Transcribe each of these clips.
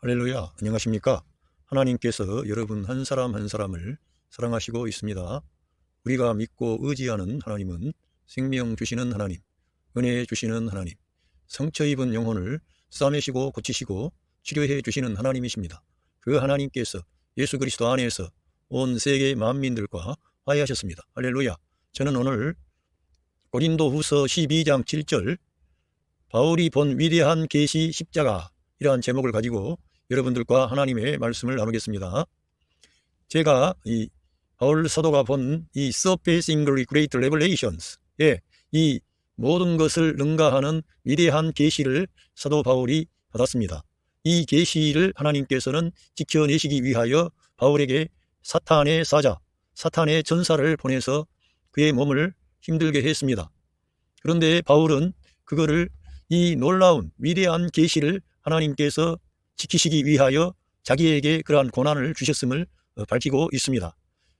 할렐루야, 안녕하십니까? 하나님께서 여러분 한 사람 한 사람을 사랑하시고 있습니다. 우리가 믿고 의지하는 하나님은 생명 주시는 하나님, 은혜 주시는 하나님, 상처 입은 영혼을 싸매시고 고치시고 치료해 주시는 하나님이십니다. 그 하나님께서 예수 그리스도 안에서 온 세계 만민들과 화해하셨습니다. 할렐루야. 저는 오늘 고린도후서 12장 7절 바울이 본 위대한 계시 십자가 이러한 제목을 가지고 여러분들과 하나님의 말씀을 나누겠습니다. 제가 이 바울 사도가 본 이 surpassingly great revelations, 이 모든 것을 능가하는 위대한 계시를 사도 바울이 받았습니다. 이 계시를 하나님께서는 지켜내시기 위하여 바울에게 사탄의 사자, 사탄의 전사를 보내서 그의 몸을 힘들게 했습니다. 그런데 바울은 그거를 이 놀라운 위대한 계시를 하나님께서 지키시기 위하여 자기에게 그러한 고난을 주셨음을 밝히고 있습니다.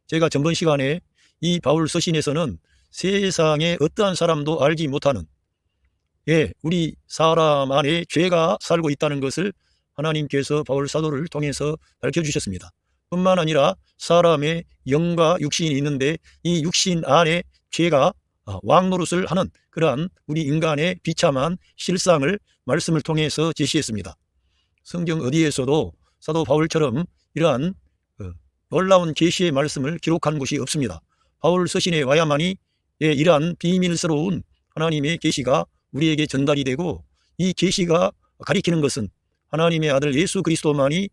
제가 전번 시간에 이 바울 서신에서는 세상에 어떠한 사람도 알지 못하는 우리 사람 안에 죄가 살고 있다는 것을 하나님께서 바울 사도를 통해서 밝혀주셨습니다. 뿐만 아니라 사람의 영과 육신이 있는데 이 육신 안에 죄가 왕노릇을 하는 그러한 우리 인간의 비참한 실상을 말씀을 통해서 제시했습니다. 성경 어디에서도 사도 바울처럼 이러한 놀라운 계시의 말씀을 기록한 곳이 없습니다. 바울 서신에 와야만이 이러한 비밀스러운 하나님의 계시가 우리에게 전달이 되고, 이 계시가 가리키는 것은 하나님의 아들 예수 그리스도만이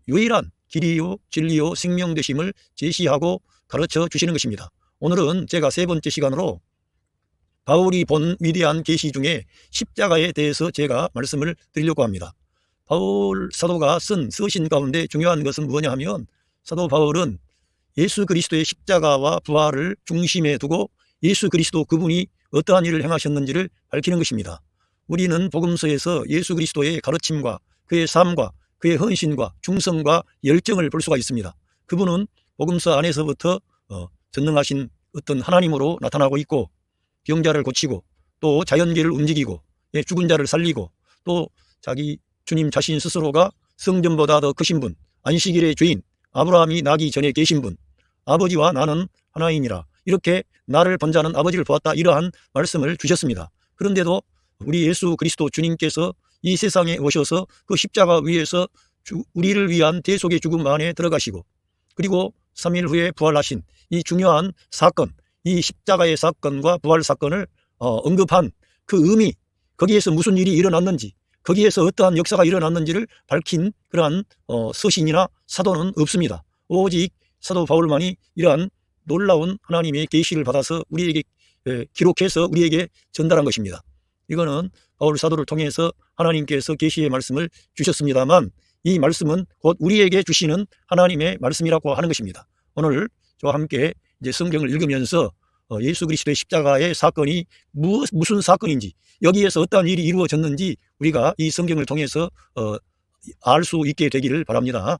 유일한 길이요 진리요 생명 되심을 제시하고 가르쳐 주시는 것입니다. 오늘은 제가 세 번째 시간으로 바울이 본 위대한 계시 중에 십자가에 대해서 제가 말씀을 드리려고 합니다. 바울 사도가 쓴 서신 가운데 중요한 것은 무엇냐 하면, 사도 바울은 예수 그리스도의 십자가와 부활을 중심에 두고 예수 그리스도 그분이 어떠한 일을 행하셨는지를 밝히는 것입니다. 우리는 복음서에서 예수 그리스도의 가르침과 그의 삶과 그의 헌신과 충성과 열정을 볼 수가 있습니다. 그분은 복음서 안에서부터 전능하신 어떤 하나님으로 나타나고 있고, 병자를 고치고 또 자연계를 움직이고 죽은 자를 살리고 또 자기 주님 자신 스스로가 성전보다 더 크신 분, 안식일의 주인, 아브라함이 나기 전에 계신 분, 아버지와 나는 하나이니라, 이렇게 나를 본 자는 아버지를 보았다, 이러한 말씀을 주셨습니다. 그런데도 우리 예수 그리스도 주님께서 이 세상에 오셔서 그 십자가 위에서 우리를 위한 대속의 죽음 안에 들어가시고, 그리고 3일 후에 부활하신 이 중요한 사건, 이 십자가의 사건과 부활 사건을 언급한 그 의미, 거기에서 무슨 일이 일어났는지, 거기에서 어떠한 역사가 일어났는지를 밝힌 그러한 서신이나 사도는 없습니다. 오직 사도 바울만이 이러한 놀라운 하나님의 계시를 받아서 우리에게 기록해서 우리에게 전달한 것입니다. 이거는 바울 사도를 통해서 하나님께서 계시의 말씀을 주셨습니다만, 이 말씀은 곧 우리에게 주시는 하나님의 말씀이라고 하는 것입니다. 오늘 저와 함께 이제 성경을 읽으면서 예수 그리스도의 십자가의 사건이 무슨 사건인지, 여기에서 어떠한 일이 이루어졌는지 우리가 이 성경을 통해서 알 수 있게 되기를 바랍니다.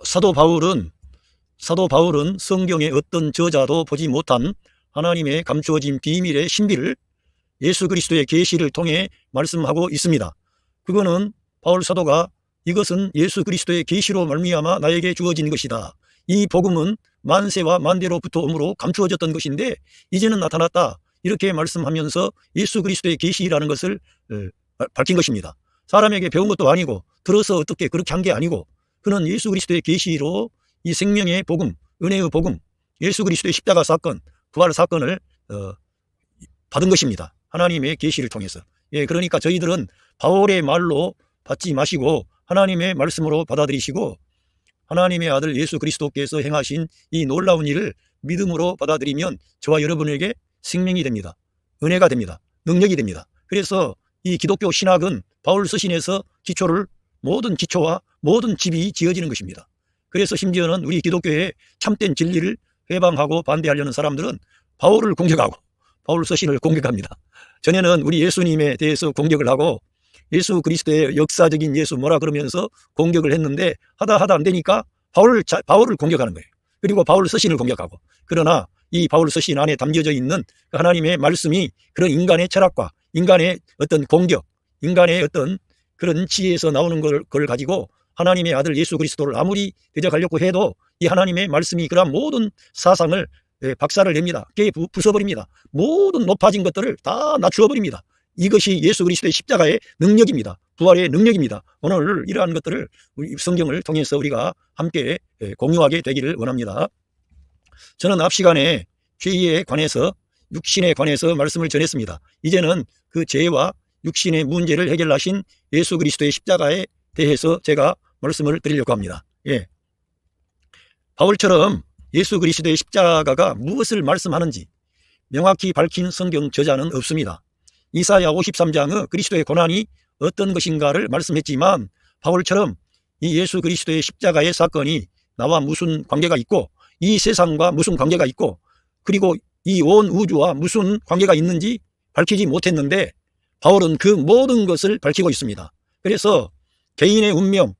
사도 바울은 성경의 어떤 저자도 보지 못한 하나님의 감추어진 비밀의 신비를 예수 그리스도의 계시를 통해 말씀하고 있습니다. 그거는 바울 사도가 이것은 예수 그리스도의 계시로 말미암아 나에게 주어진 것이다, 이 복음은 만세와 만대로부터 오므로 감추어졌던 것인데 이제는 나타났다, 이렇게 말씀하면서 예수 그리스도의 계시라는 것을 밝힌 것입니다. 사람에게 배운 것도 아니고 들어서 어떻게 그렇게 한 게 아니고, 그는 예수 그리스도의 계시로 이 생명의 복음, 은혜의 복음, 예수 그리스도의 십자가 사건, 부활 사건을 받은 것입니다. 하나님의 계시를 통해서. 그러니까 저희들은 바울의 말로 받지 마시고 하나님의 말씀으로 받아들이시고, 하나님의 아들 예수 그리스도께서 행하신 이 놀라운 일을 믿음으로 받아들이면 저와 여러분에게 생명이 됩니다. 은혜가 됩니다. 능력이 됩니다. 그래서 이 기독교 신학은 바울 서신에서 모든 기초와 모든 집이 지어지는 것입니다. 그래서 심지어는 우리 기독교의 참된 진리를 회방하고 반대하려는 사람들은 바울을 공격하고 바울 서신을 공격합니다. 전에는 우리 예수님에 대해서 공격을 하고 예수 그리스도의 역사적인 예수 뭐라 그러면서 공격을 했는데 하다 안 되니까 바울을 공격하는 거예요. 그리고 바울 서신을 공격하고. 그러나 이 바울 서신 안에 담겨져 있는 하나님의 말씀이 그런 인간의 철학과 인간의 어떤 공격, 인간의 어떤 그런 지혜에서 나오는 걸 가지고 하나님의 아들 예수 그리스도를 아무리 대적하려고 해도 이 하나님의 말씀이 그러한 모든 사상을 박살을 냅니다. 부숴버립니다. 모든 높아진 것들을 다 낮추어버립니다. 이것이 예수 그리스도의 십자가의 능력입니다. 부활의 능력입니다. 오늘 이러한 것들을 성경을 통해서 우리가 함께 공유하게 되기를 원합니다. 저는 앞 시간에 죄에 관해서 육신에 관해서 말씀을 전했습니다. 이제는 그 죄와 육신의 문제를 해결하신 예수 그리스도의 십자가에 대해서 제가 말씀을 드리려고 합니다. 바울처럼 예수 그리스도의 십자가가 무엇을 말씀하는지 명확히 밝힌 성경 저자는 없습니다. 이사야 53장의 그리스도의 고난이 어떤 것인가를 말씀했지만 바울처럼 이 예수 그리스도의 십자가의 사건이 나와 무슨 관계가 있고 이 세상과 무슨 관계가 있고 그리고 이 온 우주와 무슨 관계가 있는지 밝히지 못했는데 바울은 그 모든 것을 밝히고 있습니다. 그래서 개인의 운명,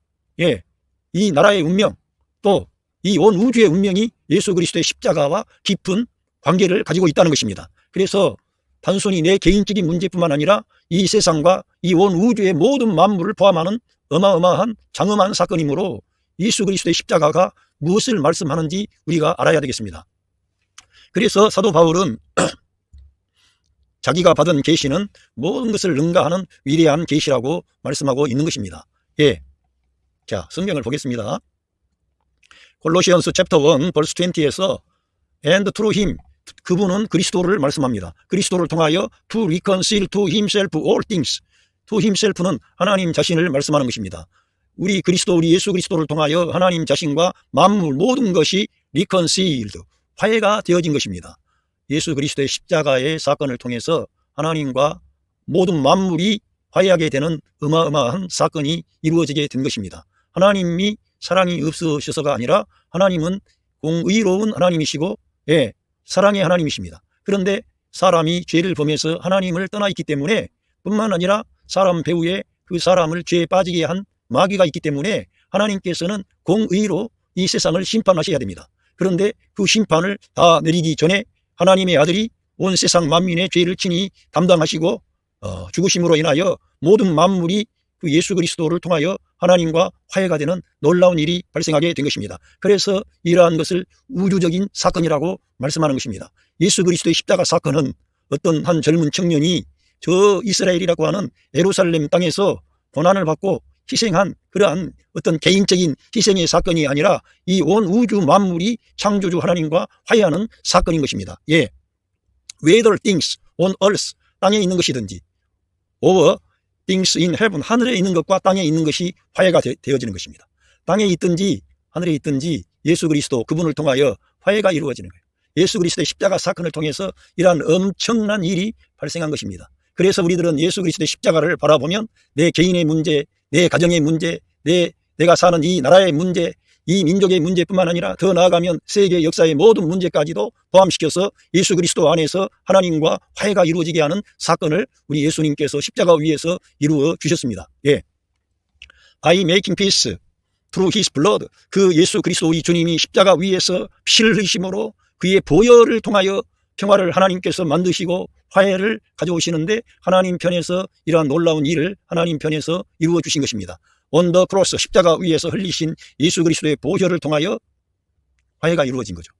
이 나라의 운명, 또 이 온 우주의 운명이 예수 그리스도의 십자가와 깊은 관계를 가지고 있다는 것입니다. 그래서 단순히 내 개인적인 문제뿐만 아니라 이 세상과 이 온 우주의 모든 만물을 포함하는 어마어마한 장엄한 사건이므로 예수 그리스도의 십자가가 무엇을 말씀하는지 우리가 알아야 되겠습니다. 그래서 사도 바울은 자기가 받은 계시는 모든 것을 능가하는 위대한 계시라고 말씀하고 있는 것입니다. 자, 성경을 보겠습니다. 콜로시언스 챕터 1 벌스 20에서 and through him, 그분은 그리스도를 말씀합니다. 그리스도를 통하여 to reconcile to himself all things, to himself는 하나님 자신을 말씀하는 것입니다. 우리 예수 그리스도를 통하여 하나님 자신과 만물 모든 것이 reconciled, 화해가 되어진 것입니다. 예수 그리스도의 십자가의 사건을 통해서 하나님과 모든 만물이 화해하게 되는 어마어마한 사건이 이루어지게 된 것입니다. 하나님이 사랑이 없으셔서가 아니라 하나님은 공의로운 하나님이시고 사랑의 하나님이십니다. 그런데 사람이 죄를 범해서 하나님을 떠나 있기 때문에 뿐만 아니라 사람 배후에 그 사람을 죄에 빠지게 한 마귀가 있기 때문에 하나님께서는 공의로 이 세상을 심판하셔야 됩니다. 그런데 그 심판을 다 내리기 전에 하나님의 아들이 온 세상 만민의 죄를 친히 담당하시고 죽으심으로 인하여 모든 만물이 그 예수 그리스도를 통하여 하나님과 화해가 되는 놀라운 일이 발생하게 된 것입니다. 그래서 이러한 것을 우주적인 사건이라고 말씀하는 것입니다. 예수 그리스도의 십자가 사건은 어떤 한 젊은 청년이 저 이스라엘이라고 하는 예루살렘 땅에서 고난을 받고 희생한 그러한 어떤 개인적인 희생의 사건이 아니라 이 온 우주 만물이 창조주 하나님과 화해하는 사건인 것입니다. Whether things on earth, 땅에 있는 것이든지 over things in heaven, 하늘에 있는 것과 땅에 있는 것이 화해가 되어지는 것입니다. 땅에 있든지 하늘에 있든지 예수 그리스도 그분을 통하여 화해가 이루어지는 거예요. 예수 그리스도의 십자가 사건을 통해서 이러한 엄청난 일이 발생한 것입니다. 그래서 우리들은 예수 그리스도의 십자가를 바라보면 내 개인의 문제, 내 가정의 문제, 내가 사는 이 나라의 문제, 이 민족의 문제뿐만 아니라 더 나아가면 세계 역사의 모든 문제까지도 포함시켜서 예수 그리스도 안에서 하나님과 화해가 이루어지게 하는 사건을 우리 예수님께서 십자가 위에서 이루어 주셨습니다. I making peace through his blood, 그 예수 그리스도 우리 주님이 십자가 위에서 피를 흘리심으로 그의 보혈을 통하여 평화를 하나님께서 만드시고 화해를 가져오시는데 하나님 편에서 이러한 놀라운 일을 하나님 편에서 이루어 주신 것입니다. On the cross, 십자가 위에서 흘리신 예수 그리스도의 보혈을 통하여 화해가 이루어진 거죠.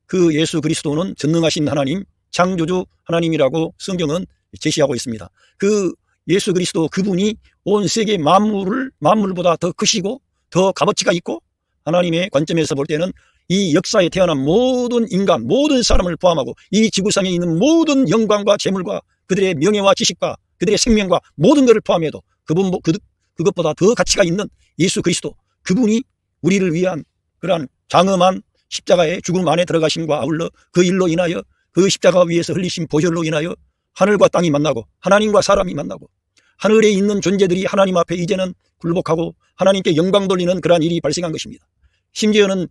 그 예수 그리스도는 전능하신 하나님, 창조주 하나님이라고 성경은 제시하고 있습니다. 그 예수 그리스도 그분이 온 세계 만물보다 더 크시고 더 값어치가 있고 하나님의 관점에서 볼 때는 이 역사에 태어난 모든 인간, 모든 사람을 포함하고 이 지구상에 있는 모든 영광과 재물과 그들의 명예와 지식과 그들의 생명과 모든 것을 포함해도 그것보다 더 가치가 있는 예수 그리스도, 그분이 우리를 위한 그러한 장엄한 십자가의 죽음 안에 들어가심과 아울러 그 일로 인하여 그 십자가 위에서 흘리신 보혈로 인하여 하늘과 땅이 만나고 하나님과 사람이 만나고 하늘에 있는 존재들이 하나님 앞에 이제는 굴복하고 하나님께 영광 돌리는 그러한 일이 발생한 것입니다. 심지어는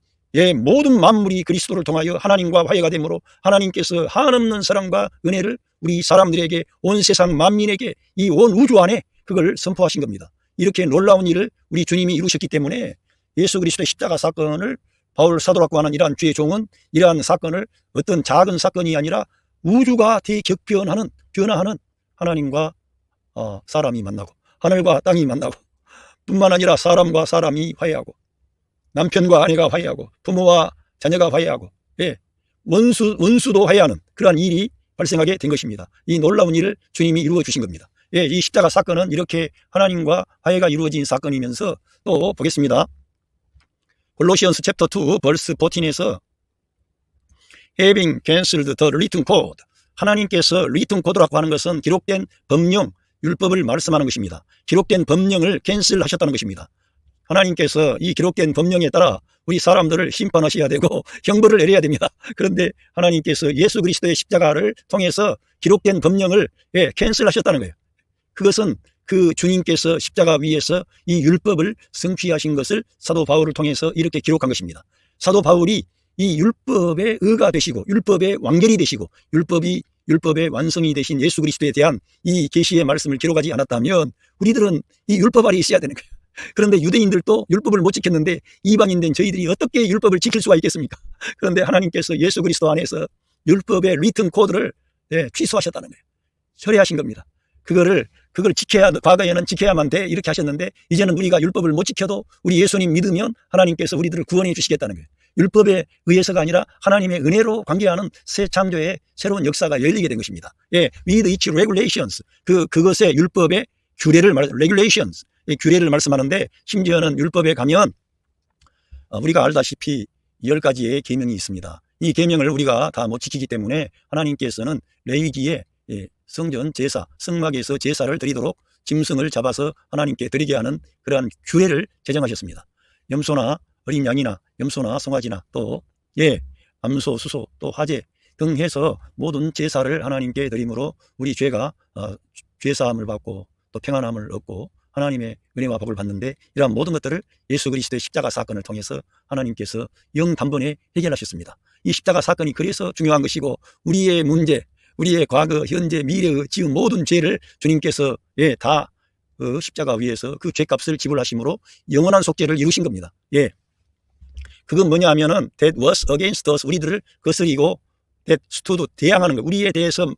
모든 만물이 그리스도를 통하여 하나님과 화해가 되므로 하나님께서 한없는 사랑과 은혜를 우리 사람들에게, 온 세상 만민에게, 이 온 우주 안에 그걸 선포하신 겁니다. 이렇게 놀라운 일을 우리 주님이 이루셨기 때문에 예수 그리스도의 십자가 사건을 바울 사도라고 하는 이러한 주의 종은 이러한 사건을 어떤 작은 사건이 아니라 우주가 대격변하는, 변화하는 하나님과 사람이 만나고, 하늘과 땅이 만나고, 뿐만 아니라 사람과 사람이 화해하고, 남편과 아내가 화해하고, 부모와 자녀가 화해하고, 예, 원수도 화해하는 그러한 일이 발생하게 된 것입니다. 이 놀라운 일을 주님이 이루어 주신 겁니다. 예, 이 십자가 사건은 이렇게 하나님과 화해가 이루어진 사건이면서, 또 보겠습니다. 골로시언스 챕터 2 벌스 14에서 having cancelled the written code, 하나님께서 리튼 코드라고 하는 것은 기록된 법령, 율법을 말씀하는 것입니다. 기록된 법령을 캔슬하셨다는 것입니다. 하나님께서 이 기록된 법령에 따라 우리 사람들을 심판하셔야 되고 형벌을 내려야 됩니다. 그런데 하나님께서 예수 그리스도의 십자가를 통해서 기록된 법령을 캔슬하셨다는 거예요. 그것은 그 주님께서 십자가 위에서 이 율법을 성취하신 것을 사도 바울을 통해서 이렇게 기록한 것입니다. 사도 바울이 이 율법의 의가 되시고 율법의 완결이 되시고 율법의 완성이 되신 예수 그리스도에 대한 이 계시의 말씀을 기록하지 않았다면 우리들은 이 율법 아래 있어야 되는 거예요. 그런데 유대인들도 율법을 못 지켰는데 이방인 된 저희들이 어떻게 율법을 지킬 수가 있겠습니까? 그런데 하나님께서 예수 그리스도 안에서 율법의 리튼 코드를 취소하셨다는 거예요. 철회하신 겁니다. 그걸 과거에는 지켜야만 돼 이렇게 하셨는데 이제는 우리가 율법을 못 지켜도 우리 예수님 믿으면 하나님께서 우리들을 구원해 주시겠다는 거예요. 율법에 의해서가 아니라 하나님의 은혜로 관계하는 새 창조의 새로운 역사가 열리게 된 것입니다. with each regulations, 그것의 율법의 규례를 regulations, 규례를 말씀하는데, 심지어는 율법에 가면 우리가 알다시피 10가지의 계명이 있습니다. 이 계명을 우리가 다 못 지키기 때문에 하나님께서는 레위기에 성전 제사, 성막에서 제사를 드리도록 짐승을 잡아서 하나님께 드리게 하는 그러한 규례를 제정하셨습니다. 염소나 어린 양이나 염소나 송아지나 또 암소, 수소, 또 화제 등 해서 모든 제사를 하나님께 드림으로 우리 죄가 죄사함을 받고 또 평안함을 얻고 하나님의 은혜와 복을 받는데, 이러한 모든 것들을 예수 그리스도의 십자가 사건을 통해서 하나님께서 영단번에 해결하셨습니다. 이 십자가 사건이 그래서 중요한 것이고, 우리의 문제, 우리의 과거, 현재, 미래의 지은 모든 죄를 주님께서 다 십자가 위에서 그 죄값을 지불하심으로 영원한 속죄를 이루신 겁니다. 그건 뭐냐 하면은 that was against us, 우리들을 거스리고 that stood, 대항하는 거, 우리에 대해서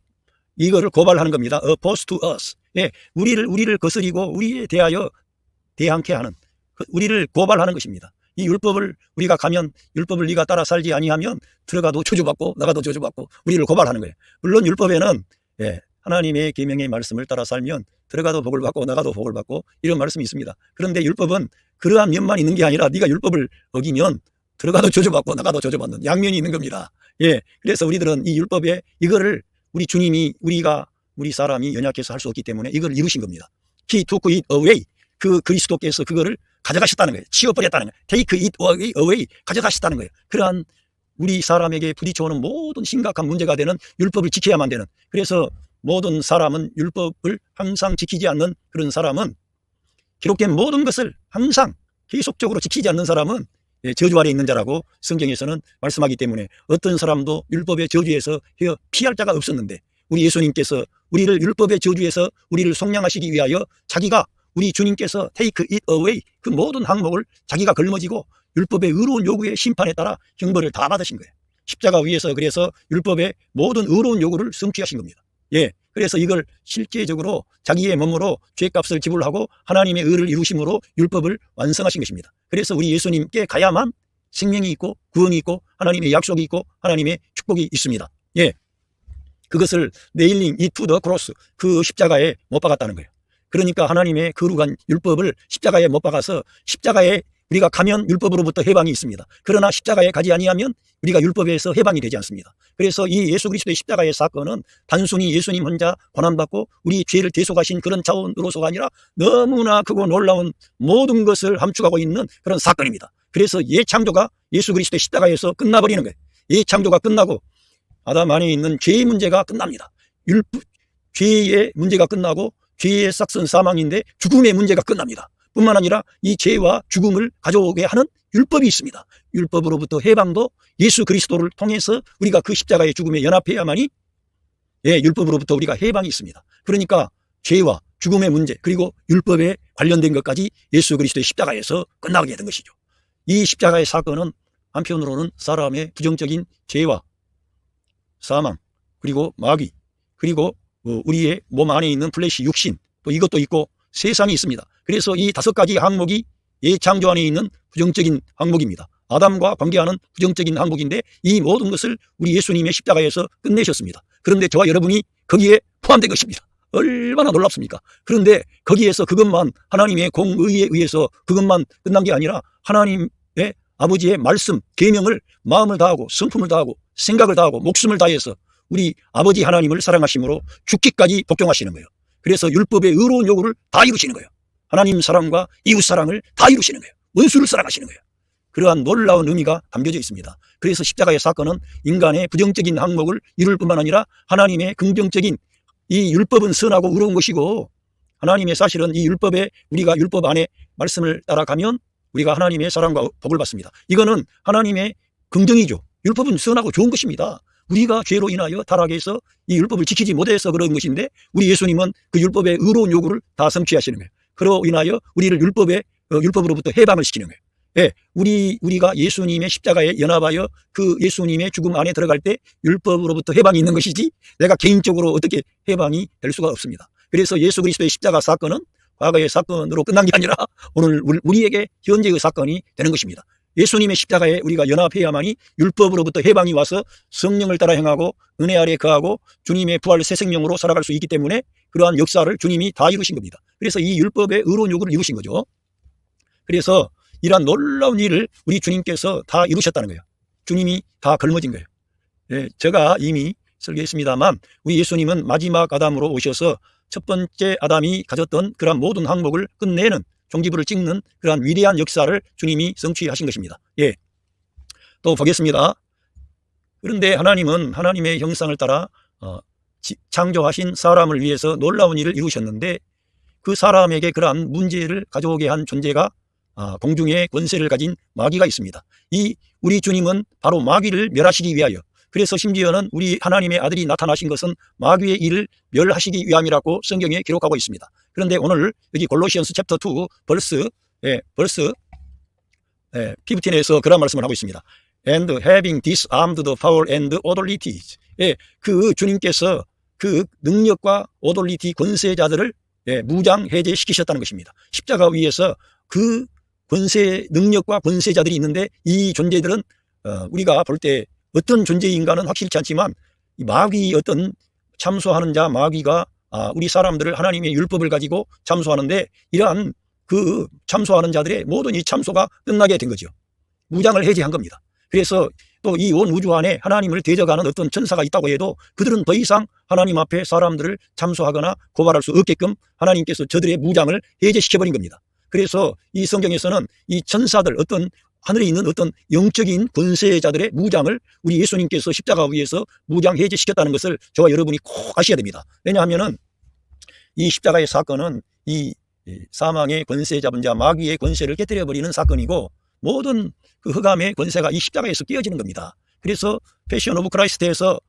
이거를 고발하는 겁니다. opposed to us, 우리를 거스리고 우리에 대하여 대항케 하는, 우리를 고발하는 것입니다. 이 율법을 우리가 가면, 율법을 네가 따라 살지 아니하면 들어가도 저주받고 나가도 저주받고 우리를 고발하는 거예요. 물론 율법에는 하나님의 계명의 말씀을 따라 살면 들어가도 복을 받고 나가도 복을 받고 이런 말씀이 있습니다. 그런데 율법은 그러한 면만 있는 게 아니라 네가 율법을 어기면 들어가도 저주받고 나가도 저주받는 양면이 있는 겁니다. 그래서 우리들은 이 율법에 이거를 우리 주님이 우리 사람이 연약해서 할 수 없기 때문에 이걸 이루신 겁니다. He took it away, 그 그리스도께서 그거를 가져가셨다는 거예요. 치워버렸다는 거예요. Take it away, 가져가셨다는 거예요. 그러한 우리 사람에게 부딪혀오는 모든 심각한 문제가 되는 율법을 지켜야만 되는, 그래서 모든 사람은 율법을 항상 지키지 않는 그런 사람은, 기록된 모든 것을 항상 계속적으로 지키지 않는 사람은 저주 아래 있는 자라고 성경에서는 말씀하기 때문에 어떤 사람도 율법의 저주에서 피할 자가 없었는데, 우리 예수님께서 우리를 율법의 저주에서 우리를 속량하시기 위하여 자기가, 우리 주님께서 take it away, 그 모든 항목을 자기가 걸머지고 율법의 의로운 요구의 심판에 따라 형벌을 다 받으신 거예요. 십자가 위에서 그래서 율법의 모든 의로운 요구를 성취하신 겁니다. 그래서 이걸 실제적으로 자기의 몸으로 죄값을 지불하고 하나님의 의를 이루심으로 율법을 완성하신 것입니다. 그래서 우리 예수님께 가야만 생명이 있고 구원이 있고 하나님의 약속이 있고 하나님의 축복이 있습니다. 그것을 nailing it to the cross, 그 십자가에 못 박았다는 거예요. 그러니까 하나님의 거룩한 율법을 십자가에 못 박아서, 십자가에 우리가 가면 율법으로부터 해방이 있습니다. 그러나 십자가에 가지 아니하면 우리가 율법에서 해방이 되지 않습니다. 그래서 이 예수 그리스도의 십자가의 사건은 단순히 예수님 혼자 고난받고 우리 죄를 대속하신 그런 차원으로서가 아니라 너무나 크고 놀라운 모든 것을 함축하고 있는 그런 사건입니다. 그래서 창조가 예수 그리스도의 십자가에서 끝나버리는 거예요. 창조가 끝나고 아담 안에 있는 죄의 문제가 끝납니다. 죄의 문제가 끝나고 죄의 싹슨 사망인데 죽음의 문제가 끝납니다. 뿐만 아니라 이 죄와 죽음을 가져오게 하는 율법이 있습니다. 율법으로부터 해방도 예수 그리스도를 통해서 우리가 그 십자가의 죽음에 연합해야만이 율법으로부터 우리가 해방이 있습니다. 그러니까 죄와 죽음의 문제, 그리고 율법에 관련된 것까지 예수 그리스도의 십자가에서 끝나게 된 것이죠. 이 십자가의 사건은 한편으로는 사람의 부정적인 죄와 사망, 그리고 마귀, 그리고 우리의 몸 안에 있는 플래시 육신, 또 이것도 있고 세상이 있습니다. 그래서 이 5가지 항목이 창조 안에 있는 부정적인 항목입니다. 아담과 관계하는 부정적인 항목인데 이 모든 것을 우리 예수님의 십자가에서 끝내셨습니다. 그런데 저와 여러분이 거기에 포함된 것입니다. 얼마나 놀랍습니까? 그런데 거기에서 그것만 하나님의 공의에 의해서 그것만 끝난 게 아니라 하나님의 아버지의 말씀, 계명을 마음을 다하고 성품을 다하고 생각을 다하고 목숨을 다해서 우리 아버지 하나님을 사랑하심으로 죽기까지 복종하시는 거예요. 그래서 율법의 의로운 요구를 다 이루시는 거예요. 하나님 사랑과 이웃 사랑을 다 이루시는 거예요. 원수를 사랑하시는 거예요. 그러한 놀라운 의미가 담겨져 있습니다. 그래서 십자가의 사건은 인간의 부정적인 항목을 이룰 뿐만 아니라 하나님의 긍정적인, 이 율법은 선하고 의로운 것이고 하나님의 사실은 이 율법에 우리가 율법 안에 말씀을 따라가면 우리가 하나님의 사랑과 복을 받습니다. 이거는 하나님의 긍정이죠. 율법은 선하고 좋은 것입니다. 우리가 죄로 인하여 타락해서 이 율법을 지키지 못해서 그런 것인데 우리 예수님은 그 율법의 의로운 요구를 다 성취하시는 거예요. 그로 인하여 우리를 율법으로부터 해방을 시키는 거예요. 예, 우리가 예수님의 십자가에 연합하여 그 예수님의 죽음 안에 들어갈 때 율법으로부터 해방이 있는 것이지 내가 개인적으로 어떻게 해방이 될 수가 없습니다. 그래서 예수 그리스도의 십자가 사건은 과거의 사건으로 끝난 게 아니라 오늘 우리에게 현재의 사건이 되는 것입니다. 예수님의 십자가에 우리가 연합해야만이 율법으로부터 해방이 와서 성령을 따라 행하고 은혜 아래 거하고 주님의 부활 새 생명으로 살아갈 수 있기 때문에 그러한 역사를 주님이 다 이루신 겁니다. 그래서 이 율법의 의로운 요구를 이루신 거죠. 그래서 이러한 놀라운 일을 우리 주님께서 다 이루셨다는 거예요. 주님이 다 걸머진 거예요. 예, 제가 이미 설계했습니다만 우리 예수님은 마지막 아담으로 오셔서 첫 번째 아담이 가졌던 그러한 모든 항목을 끝내는 종지부를 찍는 그러한 위대한 역사를 주님이 성취하신 것입니다. 예, 또 보겠습니다. 그런데 하나님은 하나님의 형상을 따라 창조하신 사람을 위해서 놀라운 일을 이루셨는데 그 사람에게 그러한 문제를 가져오게 한 존재가 공중의 권세를 가진 마귀가 있습니다. 우리 주님은 바로 마귀를 멸하시기 위하여, 그래서 심지어는 우리 하나님의 아들이 나타나신 것은 마귀의 일을 멸하시기 위함이라고 성경에 기록하고 있습니다. 그런데 오늘 여기 골로시언스 챕터 2 벌스 15에서 그런 말씀을 하고 있습니다. And having disarmed the power and authorities. 그 주님께서 그 능력과 오돌리티 권세자들을 무장 해제시키셨다는 것입니다. 십자가 위에서 그 권세 능력과 권세자들이 있는데 이 존재들은 우리가 볼 때 어떤 존재인가는 확실치 않지만 마귀 어떤 참소하는 자 마귀가 우리 사람들을 하나님의 율법을 가지고 참소하는데 이러한 그 참소하는 자들의 모든 이 참소가 끝나게 된 거죠. 무장을 해제한 겁니다. 그래서 또 이 온 우주 안에 하나님을 대적하는 어떤 천사가 있다고 해도 그들은 더 이상 하나님 앞에 사람들을 참소하거나 고발할 수 없게끔 하나님께서 저들의 무장을 해제시켜버린 겁니다. 그래서 이 성경에서는 이 천사들 어떤 하늘에 있는 어떤 영적인 권세자들의 무장을 우리 예수님께서 십자가 위에서 무장 해제시켰다는 것을 저와 여러분이 꼭 아셔야 됩니다. 왜냐하면 이 십자가의 사건은 이 사망의 권세 잡은 자 마귀의 권세를 깨뜨려버리는 사건이고 모든 그 흑암의 권세가 이 십자가에서 깨어지는 겁니다. 그래서 패션 오브 크라이스트에서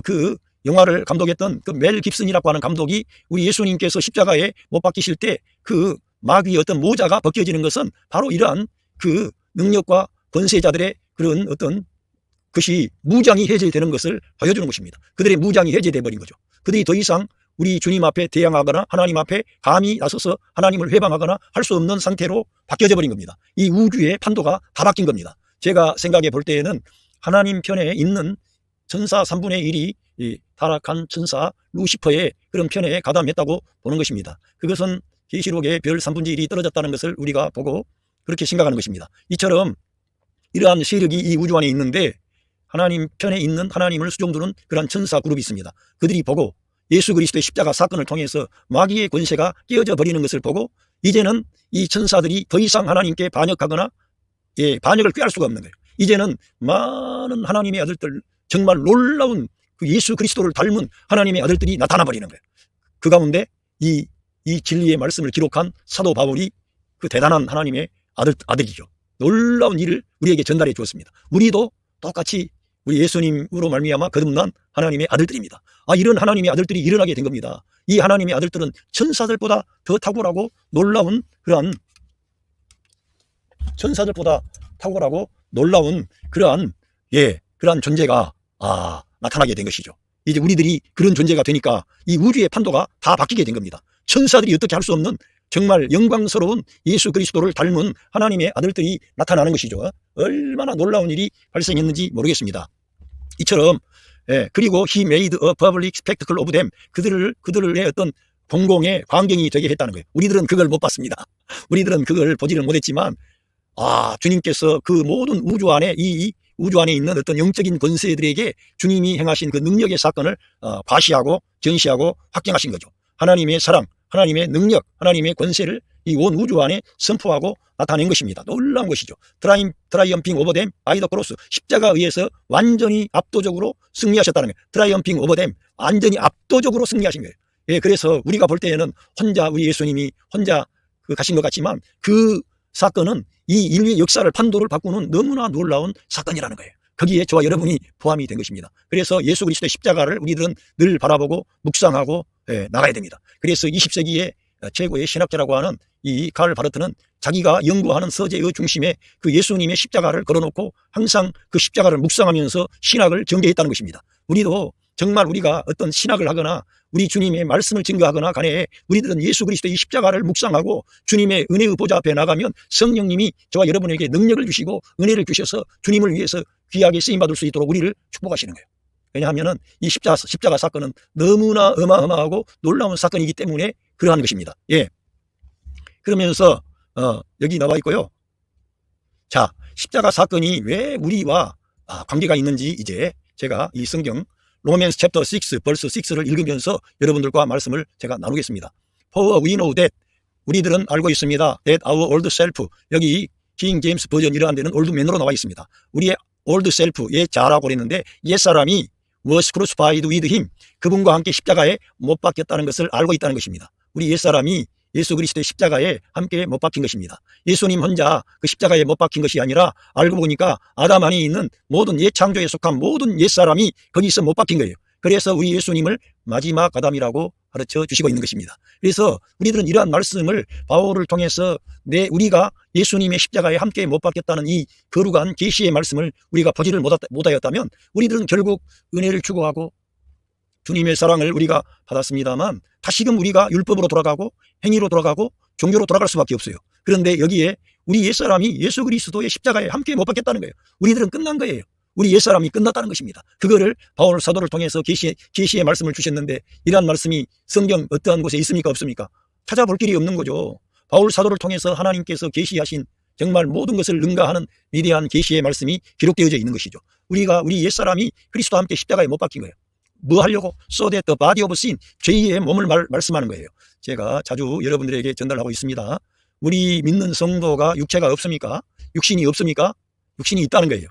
그 영화를 감독했던 그 멜 깁슨이라고 하는 감독이 우리 예수님께서 십자가에 못 박히실 때 그 마귀의 어떤 모자가 벗겨지는 것은 바로 이러한 그 능력과 권세자들의 그런 어떤 것이 무장이 해제되는 것을 보여주는 것입니다. 그들의 무장이 해제돼 버린 거죠. 그들이 더 이상 우리 주님 앞에 대항하거나 하나님 앞에 감히 나서서 하나님을 회방하거나 할 수 없는 상태로 바뀌어져 버린 겁니다. 이 우주의 판도가 다 바뀐 겁니다. 제가 생각해 볼 때에는 하나님 편에 있는 천사 3분의 1이 타락한 천사 루시퍼의 그런 편에 가담했다고 보는 것입니다. 그것은 계시록의 별 3분의 1이 떨어졌다는 것을 우리가 보고 그렇게 생각하는 것입니다. 이처럼 이러한 세력이 이 우주 안에 있는데 하나님 편에 있는 하나님을 수종두는 그러한 천사 그룹이 있습니다. 그들이 보고 예수 그리스도의 십자가 사건을 통해서 마귀의 권세가 깨어져 버리는 것을 보고 이제는 이 천사들이 더 이상 하나님께 반역하거나 반역을 꾀할 수가 없는 거예요. 이제는 많은 하나님의 아들들 정말 놀라운 그 예수 그리스도를 닮은 하나님의 아들들이 나타나 버리는 거예요. 그 가운데 이 진리의 말씀을 기록한 사도 바울이 그 대단한 하나님의 아들이죠. 놀라운 일을 우리에게 전달해 주었습니다. 우리도 똑같이 우리 예수님으로 말미암아 거듭난 하나님의 아들들입니다. 이런 하나님의 아들들이 일어나게 된 겁니다. 이 하나님의 아들들은 천사들보다 더 탁월하고 놀라운 그러한 천사들보다 탁월하고 놀라운 그러한 존재가 나타나게 된 것이죠. 이제 우리들이 그런 존재가 되니까 이 우주의 판도가 다 바뀌게 된 겁니다. 천사들이 어떻게 할 수 없는 정말 영광스러운 예수 그리스도를 닮은 하나님의 아들들이 나타나는 것이죠. 얼마나 놀라운 일이 발생했는지 모르겠습니다. 이처럼 그리고 he made a public spectacle of them, 그들의 어떤 공공의 광경이 되게 했다는 거예요. 우리들은 그걸 못 봤습니다. 우리들은 그걸 보지를 못했지만 주님께서 그 모든 우주 안에 이 우주 안에 있는 어떤 영적인 권세들에게 주님이 행하신 그 능력의 사건을 과시하고 전시하고 확증하신 거죠. 하나님의 사랑, 하나님의 능력, 하나님의 권세를 이 온 우주 안에 선포하고 나타낸 것입니다. 놀라운 것이죠. 트라이엄핑 오버 댐 바이 더 크로스, 십자가에 의해서 완전히 압도적으로 승리하셨다는 거예요. 트라이엄핑 오버 댐, 완전히 압도적으로 승리하신 거예요. 예, 그래서 우리가 볼 때에는 혼자 우리 예수님이 혼자 가신 것 같지만 그 사건은 이 인류의 역사를 판도를 바꾸는 너무나 놀라운 사건이라는 거예요. 거기에 저와 여러분이 포함이 된 것입니다. 그래서 예수 그리스도의 십자가를 우리들은 늘 바라보고 묵상하고 나가야 됩니다. 그래서 20세기의 최고의 신학자라고 하는 이 karl 바르트는 자기가 연구하는 서재의 중심에 그 예수님의 십자가를 걸어놓고 항상 그 십자가를 묵상하면서 신학을 전개했다는 것입니다. 우리도 정말 우리가 어떤 신학을 하거나 우리 주님의 말씀을 증거하거나 간에 우리들은 예수 그리스도의 십자가를 묵상하고 주님의 은혜의 보좌 앞에 나가면 성령님이 저와 여러분에게 능력을 주시고 은혜를 주셔서 주님을 위해서 귀하게 쓰임받을 수 있도록 우리를 축복하시는 거예요. 왜냐하면 이 십자가 사건은 너무나 어마어마하고 놀라운 사건이기 때문에 그러한 것입니다. 예. 그러면서 여기 나와 있고요. 자, 십자가 사건이 왜 우리와 관계가 있는지 이제 제가 이 성경 로맨스 챕터 6 벌스 6를 읽으면서 여러분들과 말씀을 제가 나누겠습니다. For we know that, 우리들은 알고 있습니다. That our old self, 여기 킹 제임스 버전 이러한 데는 old man으로 나와 있습니다. 우리의 old self의 자라고 그랬는데 옛사람이 was crucified with him, 그분과 함께 십자가에 못 박혔다는 것을 알고 있다는 것입니다. 우리 옛사람이 예수 그리스도의 십자가에 함께 못 박힌 것입니다. 예수님 혼자 그 십자가에 못 박힌 것이 아니라 알고 보니까 아담 안에 있는 모든 옛 창조에 속한 모든 옛사람이 거기서 못 박힌 거예요. 그래서 우리 예수님을 마지막 아담이라고 가르쳐 주시고 있는 것입니다. 그래서 우리들은 이러한 말씀을 바울을 통해서 우리가 예수님의 십자가에 함께 못 박혔다는 이 거룩한 계시의 말씀을 우리가 보지를 못하였다면 우리들은 결국 은혜를 추구하고 주님의 사랑을 우리가 받았습니다만 다시금 우리가 율법으로 돌아가고 행위로 돌아가고 종교로 돌아갈 수밖에 없어요. 그런데 여기에 우리 옛사람이 예수 그리스도의 십자가에 함께 못 박혔다는 거예요. 우리들은 끝난 거예요. 우리 옛사람이 끝났다는 것입니다. 그거를 바울 사도를 통해서 계시의 말씀을 주셨는데 이러한 말씀이 성경 어떠한 곳에 있습니까? 없습니까? 찾아볼 길이 없는 거죠. 바울 사도를 통해서 하나님께서 계시하신 정말 모든 것을 능가하는 위대한 계시의 말씀이 기록되어져 있는 것이죠. 우리 옛사람이 그리스도와 함께 십자가에 못 박힌 거예요. 뭐 하려고? So that the body of sin, 죄의 몸을 말씀하는 거예요. 제가 자주 여러분들에게 전달하고 있습니다. 우리 믿는 성도가 육체가 없습니까? 육신이 없습니까? 육신이 있다는 거예요.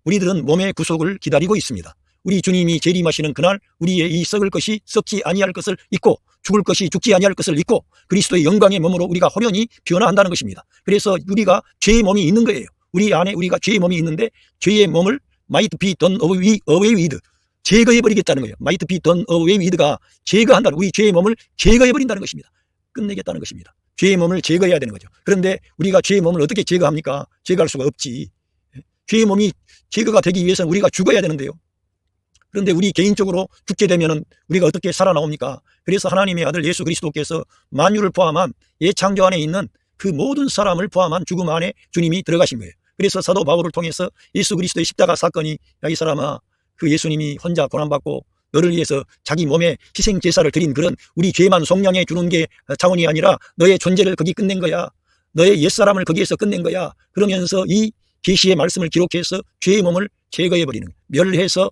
우리들은 몸의 구속을 기다리고 있습니다. 우리 주님이 재림하시는 그날 우리의 이 썩을 것이 썩지 아니할 것을 잊고 죽을 것이 죽지 아니할 것을 잊고 그리스도의 영광의 몸으로 우리가 호련히 변화한다는 것입니다. 그래서 우리가 죄의 몸이 있는 거예요. 우리 안에 우리가 죄의 몸이 있는데 죄의 몸을 might be done away with, 제거해버리겠다는 거예요. might be done away with가 제거한다는, 우리 죄의 몸을 제거해버린다는 것입니다. 끝내겠다는 것입니다. 죄의 몸을 제거해야 되는 거죠. 그런데 우리가 죄의 몸을 어떻게 제거합니까? 제거할 수가 없지. 죄의 몸이 제거가 되기 위해서는 우리가 죽어야 되는데요. 그런데 우리 개인적으로 죽게 되면은 우리가 어떻게 살아나옵니까? 그래서 하나님의 아들 예수 그리스도께서 만유를 포함한 옛 창조 안에 있는 그 모든 사람을 포함한 죽음 안에 주님이 들어가신 거예요. 그래서 사도 바울을 통해서 예수 그리스도의 십자가 사건이, 야 이 사람아, 그 예수님이 혼자 고난받고 너를 위해서 자기 몸에 희생 제사를 드린 그런 우리 죄만 속량해 주는 게 차원이 아니라 너의 존재를 거기 끝낸 거야. 너의 옛사람을 거기에서 끝낸 거야. 그러면서 이 계시의 말씀을 기록해서 죄의 몸을 제거해버리는, 멸해서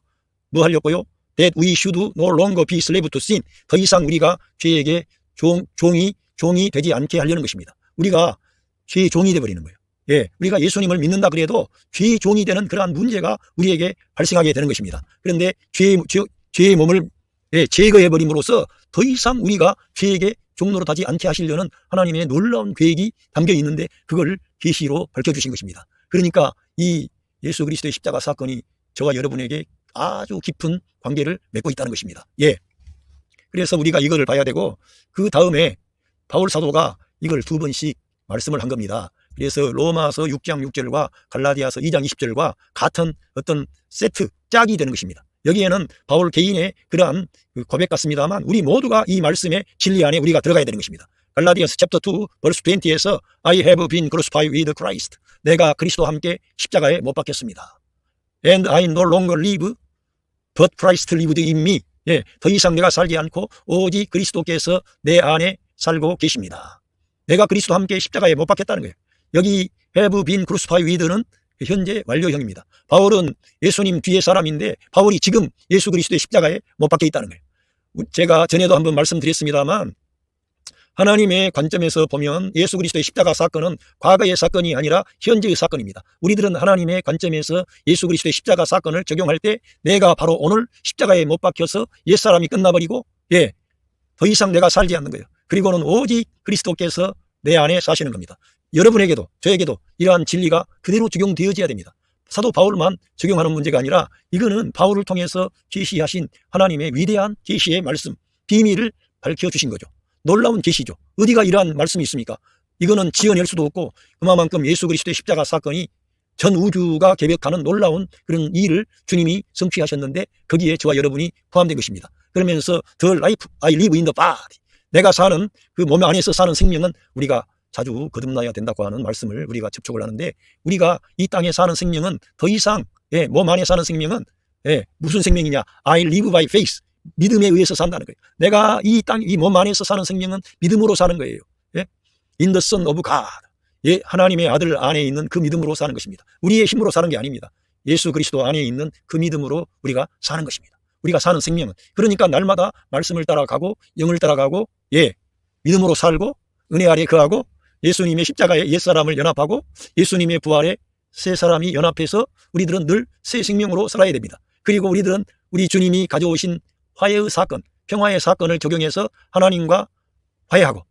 뭐 하려고요? That we should no longer be slave to sin. 더 이상 우리가 죄에게 종이 되지 않게 하려는 것입니다. 우리가 죄의 종이 되어버리는 거예요. 예, 우리가 예수님을 믿는다 그래도 죄의 종이 되는 그러한 문제가 우리에게 발생하게 되는 것입니다. 그런데 죄의 몸을 제거해버림으로써 더 이상 우리가 죄에게 종노릇하지 않게 하시려는 하나님의 놀라운 계획이 담겨 있는데 그걸 계시로 밝혀주신 것입니다. 그러니까 이 예수 그리스도의 십자가 사건이 저와 여러분에게 아주 깊은 관계를 맺고 있다는 것입니다. 예. 그래서 우리가 이거를 봐야 되고 그 다음에 바울 사도가 이걸 2번씩 말씀을 한 겁니다. 그래서 로마서 6장 6절과 갈라디아서 2장 20절과 같은 어떤 세트, 짝이 되는 것입니다. 여기에는 바울 개인의 그러한 고백 같습니다만 우리 모두가 이 말씀의 진리 안에 우리가 들어가야 되는 것입니다. 갈라디아서 챕터 2 벌스 20에서 I have been crucified with Christ. 내가 그리스도와 함께 십자가에 못 박혔습니다. And I no longer live but Christ lived in me. 예, 더 이상 내가 살지 않고 오직 그리스도께서 내 안에 살고 계십니다. 내가 그리스도와 함께 십자가에 못 박혔다는 거예요. 여기 have been crucified with는 현재 완료형입니다. 바울은 예수님 뒤에 사람인데 바울이 지금 예수 그리스도의 십자가에 못 박혀 있다는 거예요. 제가 전에도 한번 말씀드렸습니다만 하나님의 관점에서 보면 예수 그리스도의 십자가 사건은 과거의 사건이 아니라 현재의 사건입니다. 우리들은 하나님의 관점에서 예수 그리스도의 십자가 사건을 적용할 때 내가 바로 오늘 십자가에 못 박혀서 옛사람이 끝나버리고 더 이상 내가 살지 않는 거예요. 그리고는 오직 그리스도께서 내 안에 사시는 겁니다. 여러분에게도 저에게도 이러한 진리가 그대로 적용되어져야 됩니다. 사도 바울만 적용하는 문제가 아니라 이거는 바울을 통해서 계시하신 하나님의 위대한 계시의 말씀, 비밀을 밝혀주신 거죠. 놀라운 계시죠. 어디가 이러한 말씀이 있습니까? 이거는 지어낼 수도 없고 그만큼 예수 그리스도의 십자가 사건이 전 우주가 계획하는 놀라운 그런 일을 주님이 성취하셨는데 거기에 저와 여러분이 포함된 것입니다. 그러면서 The life I live in the body, 내가 사는 그 몸 안에서 사는 생명은 우리가 자주 거듭나야 된다고 하는 말씀을 우리가 접촉을 하는데 우리가 이 땅에 사는 생명은 더 이상 몸 안에 사는 생명은 무슨 생명이냐? I live by faith, 믿음에 의해서 산다는 거예요. 내가 이 땅, 이 몸 안에서 사는 생명은 믿음으로 사는 거예요. In the Son of God, 하나님의 아들 안에 있는 그 믿음으로 사는 것입니다. 우리의 힘으로 사는 게 아닙니다. 예수 그리스도 안에 있는 그 믿음으로 우리가 사는 것입니다. 우리가 사는 생명은 그러니까 날마다 말씀을 따라가고 영을 따라가고 믿음으로 살고 은혜 아래 거하고 예수님의 십자가에 옛사람을 연합하고 예수님의 부활에 새 사람이 연합해서 우리들은 늘 새 생명으로 살아야 됩니다. 그리고 우리들은 우리 주님이 가져오신 화해의 사건, 평화의 사건을 적용해서 하나님과 화해하고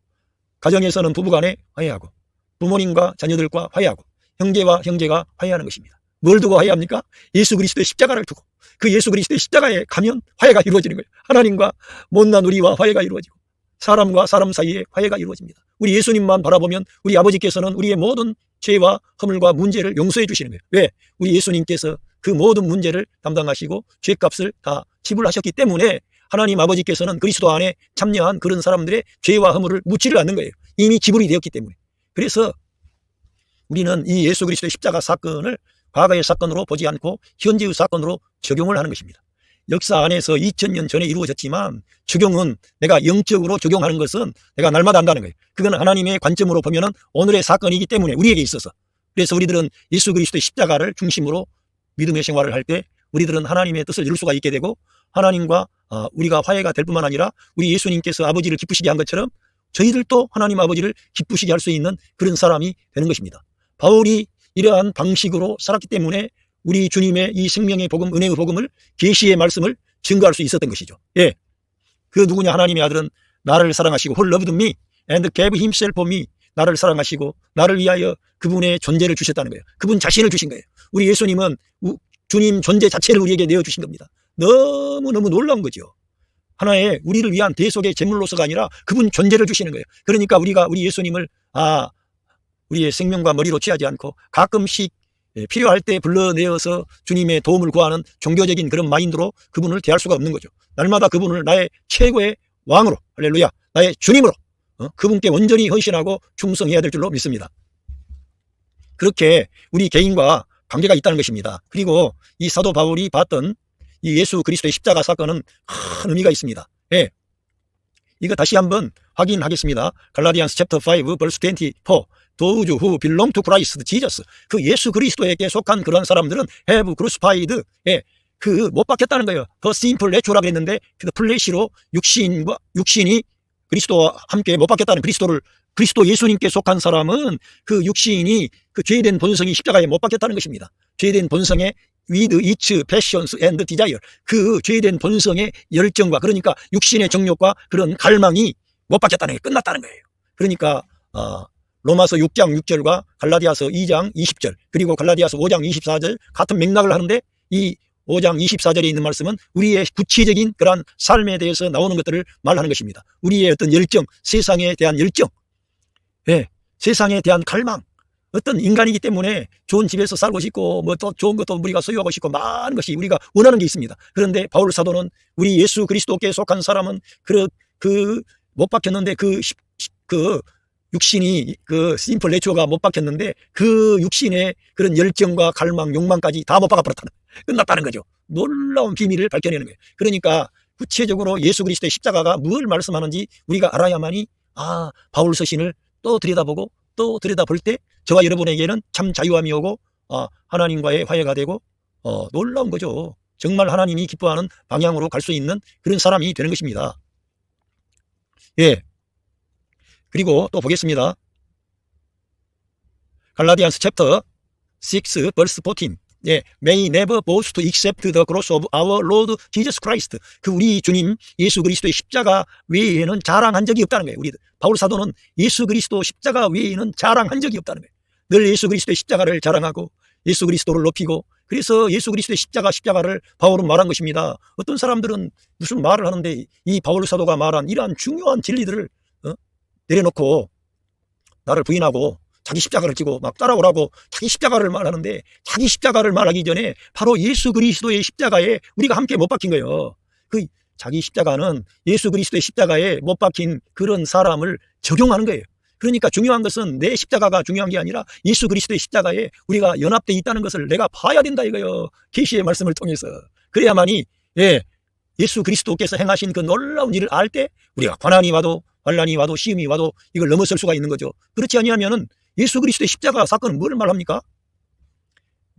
가정에서는 부부간에 화해하고 부모님과 자녀들과 화해하고 형제와 형제가 화해하는 것입니다. 뭘 두고 화해합니까? 예수 그리스도의 십자가를 두고 그 예수 그리스도의 십자가에 가면 화해가 이루어지는 거예요. 하나님과 못난 우리와 화해가 이루어지고 사람과 사람 사이에 화해가 이루어집니다. 우리 예수님만 바라보면 우리 아버지께서는 우리의 모든 죄와 허물과 문제를 용서해 주시는 거예요. 왜? 우리 예수님께서 그 모든 문제를 담당하시고 죄값을 다 지불하셨기 때문에 하나님 아버지께서는 그리스도 안에 참여한 그런 사람들의 죄와 허물을 묻지를 않는 거예요. 이미 지불이 되었기 때문에. 그래서 우리는 이 예수 그리스도의 십자가 사건을 과거의 사건으로 보지 않고 현재의 사건으로 적용을 하는 것입니다. 역사 안에서 2000년 전에 이루어졌지만 적용은 내가 영적으로 적용하는 것은 내가 날마다 한다는 거예요. 그건 하나님의 관점으로 보면은 오늘의 사건이기 때문에 우리에게 있어서. 그래서 우리들은 예수 그리스도의 십자가를 중심으로 믿음의 생활을 할 때 우리들은 하나님의 뜻을 이룰 수가 있게 되고 하나님과 우리가 화해가 될 뿐만 아니라 우리 예수님께서 아버지를 기쁘시게 한 것처럼 저희들도 하나님 아버지를 기쁘시게 할 수 있는 그런 사람이 되는 것입니다. 바울이 이러한 방식으로 살았기 때문에 우리 주님의 이 생명의 복음, 은혜의 복음을 계시의 말씀을 증거할 수 있었던 것이죠. 그 누구냐? 하나님의 아들은 나를 사랑하시고 who loved me and gave himself for me, 나를 사랑하시고 나를 위하여 그분의 존재를 주셨다는 거예요. 그분 자신을 주신 거예요. 우리 예수님은 주님 존재 자체를 우리에게 내어주신 겁니다. 너무너무 놀라운 거죠. 하나의 우리를 위한 대속의 제물로서가 아니라 그분 존재를 주시는 거예요. 그러니까 우리가 우리 예수님을 우리의 생명과 머리로 취하지 않고 가끔씩 필요할 때 불러내어서 주님의 도움을 구하는 종교적인 그런 마인드로 그분을 대할 수가 없는 거죠. 날마다 그분을 나의 최고의 왕으로, 할렐루야, 나의 주님으로 그분께 온전히 헌신하고 충성해야 될 줄로 믿습니다. 그렇게 우리 개인과 관계가 있다는 것입니다. 그리고 이 사도 바울이 봤던 이 예수 그리스도의 십자가 사건은 큰 의미가 있습니다. 이거 다시 한번 확인하겠습니다. 갈라디안스 챕터 5 벌스 24, Those who belong to Christ Jesus, 그 예수 그리스도에게 속한 그런 사람들은 have crucified, 그 못 박혔다는 거예요. 더 simple nature라고 했는데 그 플래시로 육신이 그리스도와 함께 못 박혔다는 그리스도 예수님께 속한 사람은 그 육신이 그 죄된 본성이 십자가에 못 박혔다는 것입니다. 죄된 본성의 with its passions and desire, 그 죄된 본성의 열정과 그러니까 육신의 정욕과 그런 갈망이 못 박혔다는 게 끝났다는 거예요. 그러니까 로마서 6장 6절과 갈라디아서 2장 20절 그리고 갈라디아서 5장 24절 같은 맥락을 하는데 이 5장 24절에 있는 말씀은 우리의 구체적인 그러한 삶에 대해서 나오는 것들을 말하는 것입니다. 우리의 어떤 열정, 세상에 대한 열정, 세상에 대한 갈망, 어떤 인간이기 때문에 좋은 집에서 살고 싶고 뭐 또 좋은 것도 우리가 소유하고 싶고 많은 것이 우리가 원하는 게 있습니다. 그런데 바울 사도는 우리 예수 그리스도께 속한 사람은 못 박혔는데 그 육신이 그 심플 내추어가 못 박혔는데 그 육신의 그런 열정과 갈망, 욕망까지 다 못 박아버렸다는, 끝났다는 거죠. 놀라운 비밀을 밝혀내는 거예요. 그러니까 구체적으로 예수 그리스도의 십자가가 뭘 말씀하는지 우리가 알아야만이 바울 서신을 또 들여다보고 또 들여다볼 때 저와 여러분에게는 참 자유함이 오고 하나님과의 화해가 되고 놀라운 거죠. 정말 하나님이 기뻐하는 방향으로 갈 수 있는 그런 사람이 되는 것입니다. 예. 그리고 또 보겠습니다. 갈라디안스 챕터 6 verse 14. 예, may never boast except the cross of our Lord Jesus Christ. 그 우리 주님 예수 그리스도의 십자가 외에는 자랑한 적이 없다는 거예요. 우리 바울 사도는 예수 그리스도 십자가 외에는 자랑한 적이 없다는 거예요. 늘 예수 그리스도의 십자가를 자랑하고 예수 그리스도를 높이고, 그래서 예수 그리스도의 십자가를 바울은 말한 것입니다. 어떤 사람들은 무슨 말을 하는데 이 바울 사도가 말한 이러한 중요한 진리들을 내려놓고 나를 부인하고 자기 십자가를 지고 막 따라오라고 자기 십자가를 말하는데, 자기 십자가를 말하기 전에 바로 예수 그리스도의 십자가에 우리가 함께 못 박힌 거예요. 그 자기 십자가는 예수 그리스도의 십자가에 못 박힌 그런 사람을 적용하는 거예요. 그러니까 중요한 것은 내 십자가가 중요한 게 아니라 예수 그리스도의 십자가에 우리가 연합되어 있다는 것을 내가 봐야 된다 이거예요. 계시의 말씀을 통해서. 그래야만이 예수 그리스도께서 행하신 그 놀라운 일을 알 때 우리가 고난이 와도 환난이 와도 시험이 와도 이걸 넘어설 수가 있는 거죠. 그렇지 아니하면은 예수 그리스도의 십자가 사건은 뭘 말합니까?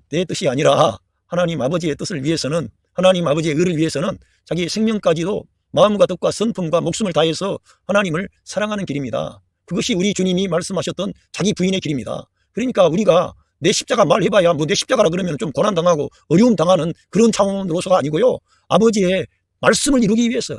내 뜻이 아니라 하나님 아버지의 뜻을 위해서는, 하나님 아버지의 의를 위해서는 자기의 생명까지도 마음과 뜻과 성품과 목숨을 다해서 하나님을 사랑하는 길입니다. 그것이 우리 주님이 말씀하셨던 자기 부인의 길입니다. 그러니까 우리가 내 십자가 말해봐야 뭐 내 십자가라 그러면 좀 고난당하고 어려움 당하는 그런 차원으로서가 아니고요. 아버지의 말씀을 이루기 위해서,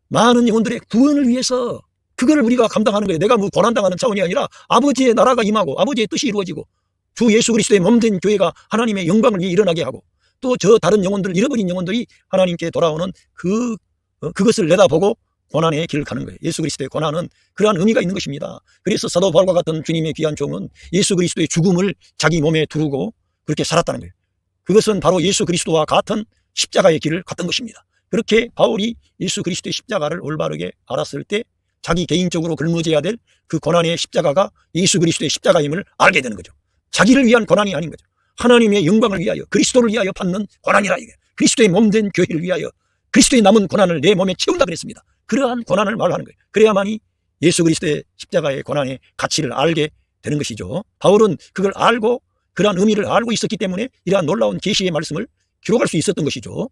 많은 영혼들의 구원을 위해서 그거를 우리가 감당하는 거예요. 내가 뭐 고난당하는 차원이 아니라 아버지의 나라가 임하고 아버지의 뜻이 이루어지고 주 예수 그리스도의 몸된 교회가 하나님의 영광을 위해 일어나게 하고 또 저 다른 영혼들, 잃어버린 영혼들이 하나님께 돌아오는 그것을 내다보고 고난의 길을 가는 거예요. 예수 그리스도의 고난은 그러한 의미가 있는 것입니다. 그래서 사도 바울과 같은 주님의 귀한 종은 예수 그리스도의 죽음을 자기 몸에 두르고 그렇게 살았다는 거예요. 그것은 바로 예수 그리스도와 같은 십자가의 길을 갔던 것입니다. 그렇게 바울이 예수 그리스도의 십자가를 올바르게 알았을 때 자기 개인적으로 짊어져야 될 그 고난의 십자가가 예수 그리스도의 십자가임을 알게 되는 거죠. 자기를 위한 고난이 아닌 거죠. 하나님의 영광을 위하여, 그리스도를 위하여 받는 고난이라 이게. 그리스도의 몸된 교회를 위하여 그리스도의 남은 고난을 내 몸에 채운다 그랬습니다. 그러한 고난을 말하는 거예요. 그래야만이 예수 그리스도의 십자가의 고난의 가치를 알게 되는 것이죠. 바울은 그걸 알고 그러한 의미를 알고 있었기 때문에 이러한 놀라운 계시의 말씀을 기록할 수 있었던 것이죠.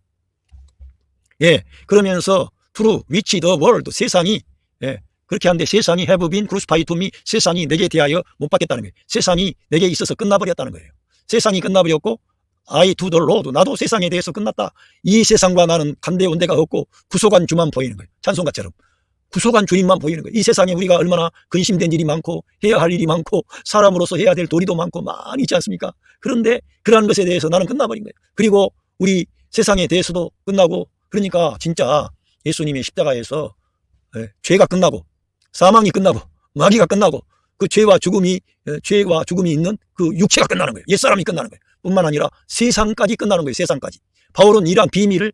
예, 그러면서 through which the world, 세상이, 그렇게 하는데 세상이 have been crucified to me, 세상이 내게 대하여 못 받겠다는 거예요. 세상이 내게 있어서 끝나버렸다는 거예요. 세상이 끝나버렸고 I to the Lord, 나도 세상에 대해서 끝났다. 이 세상과 나는 간대원대가 없고 구속한 주만 보이는 거예요. 찬송가처럼 구속한 주님만 보이는 거예요. 이 세상에 우리가 얼마나 근심된 일이 많고 해야 할 일이 많고 사람으로서 해야 될 도리도 많고 많이 있지 않습니까? 그런데 그러한 것에 대해서 나는 끝나버린 거예요. 그리고 우리 세상에 대해서도 끝나고, 그러니까 진짜 예수님의 십자가에서 죄가 끝나고 사망이 끝나고 마귀가 끝나고 그 죄와 죽음이 있는 그 육체가 끝나는 거예요. 옛사람이 끝나는 거예요. 뿐만 아니라 세상까지 끝나는 거예요. 세상까지. 바울은 이러한 비밀을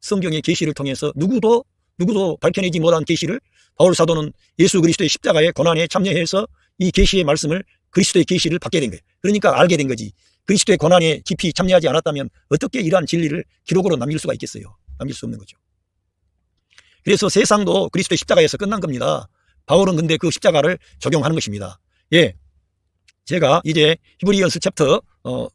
성경의 계시를 통해서 누구도 밝혀내지 못한 계시를 바울 사도는 예수 그리스도의 십자가의 고난에 참여해서 이 계시의 말씀을, 그리스도의 계시를 받게 된 거예요. 그러니까 알게 된 거지. 그리스도의 고난에 깊이 참여하지 않았다면 어떻게 이러한 진리를 기록으로 남길 수가 있겠어요? 남길 수 없는 거죠. 그래서 세상도 그리스도의 십자가에서 끝난 겁니다. 바울은 근데 그 십자가를 적용하는 것입니다. 예, 제가 이제 히브리언스 챕터